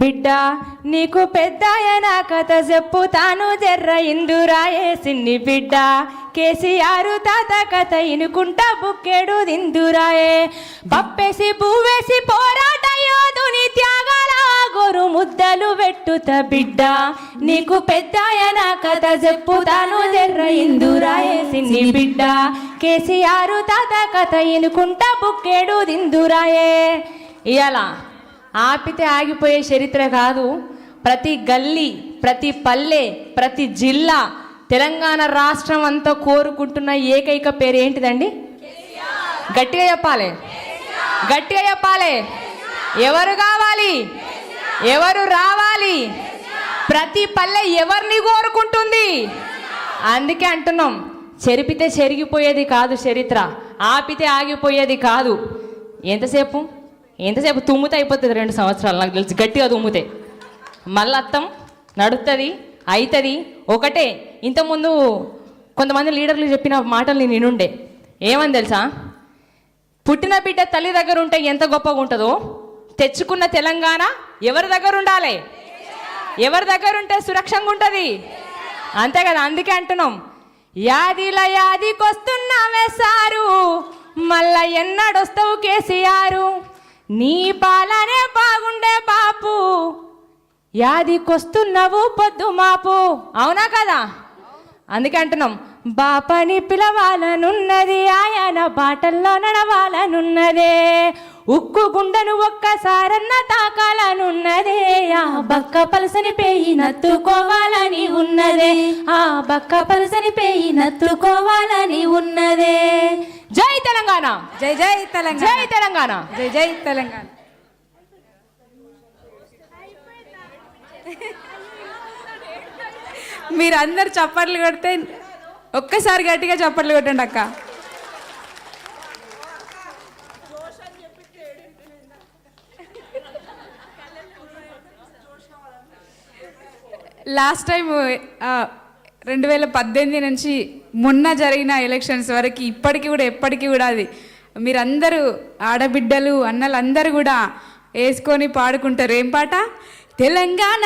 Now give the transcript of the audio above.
బిడ్డ నీకు పెద్దాయన కథ చెప్పుతాను జర్ర ఇందురాయే సిన్ని బిడ్డ కేసీఆర్ తాత కథ ఇనుకుంటా బుక్కెడు దిందురాయే పప్పేసి పువ్వేసి పోరాట యోధుని త్యాగాల గోరు ముద్దలు పెట్టుత బిడ్డ నీకు పెద్దాయన కథ చెప్పుతాను జర్ర ఇందురాయే సిన్ని బిడ్డ కేసీఆర్ తాత కథ ఇనుకుంటా బుక్కెడు దిందురాయే. ఇయాల ఆపితే ఆగిపోయే చరిత్ర కాదు. ప్రతి గల్లీ, ప్రతి పల్లె, ప్రతి జిల్లా, తెలంగాణ రాష్ట్రం అంతా కోరుకుంటున్న ఏకైక పేరు ఏంటిదండి? గట్టిగా చెప్పాలి, గట్టిగా చెప్పాలి. ఎవరు కావాలి, ఎవరు రావాలి? ప్రతి పల్లె ఎవరిని కోరుకుంటుంది? అందుకే అంటున్నాం, చెరిపితే చెరిగిపోయేది కాదు చరిత్ర, ఆపితే ఆగిపోయేది కాదు. ఎంతసేపు తుమ్మితే అయిపోతుంది 2 సంవత్సరాలు నాకు తెలిసి. గట్టిగా తుమ్మితే మళ్ళీ అత్తం నడుస్తుంది, అవుతుంది ఒకటే. ఇంతకుముందు కొంతమంది లీడర్లు చెప్పిన మాటలు నేను వినుండే. ఏమని తెలుసా? పుట్టిన బిడ్డ తల్లి దగ్గర ఉంటే ఎంత గొప్పగా ఉంటుందో, తెచ్చుకున్న తెలంగాణ ఎవరి దగ్గర ఉండాలి? ఎవరి దగ్గర ఉంటే సురక్షంగా ఉంటుంది? అంతే కదా. అందుకే అంటున్నాం, యాదికొస్తున్నావే సారు, మళ్ళా ఎన్నడొస్తావు కేసీఆర్, నీ పాలనే బాగుండే బాపు, యాదికొస్తున్నావు పొద్దు మాపు. అవునా కదా? అందుకే అంటున్నాం, బాపని పిలవాలనున్నది, ఆయన బాటల్లో నడవాలనున్నదే, ఉక్కు గుండెను ఒక్కసారన్న తాకాలనున్నదే, ఆ బక్క పలసని పేయి నత్తుకోవాలని ఉన్నదే, ఆ బక్క పలసని పేయి నత్తుకోవాలని ఉన్నదే. జై తెలంగాణ, జై జై తెలంగాణ, జై తెలంగాణ, జై జై తెలంగాణ. మీరందరు చప్పట్లు కొడితే ఒక్కసారి గట్టిగా చప్పట్లు కొట్టండి అక్క. లాస్ట్ టైం 2018 నుంచి మొన్న జరిగిన ఎలక్షన్స్ వరకు ఇప్పటికీ కూడా ఎప్పటికీ కూడా అది మీరందరూ ఆడబిడ్డలు అన్నలు అందరూ కూడా వేసుకొని పాడుకుంటారు. ఏం పాట? తెలంగాణ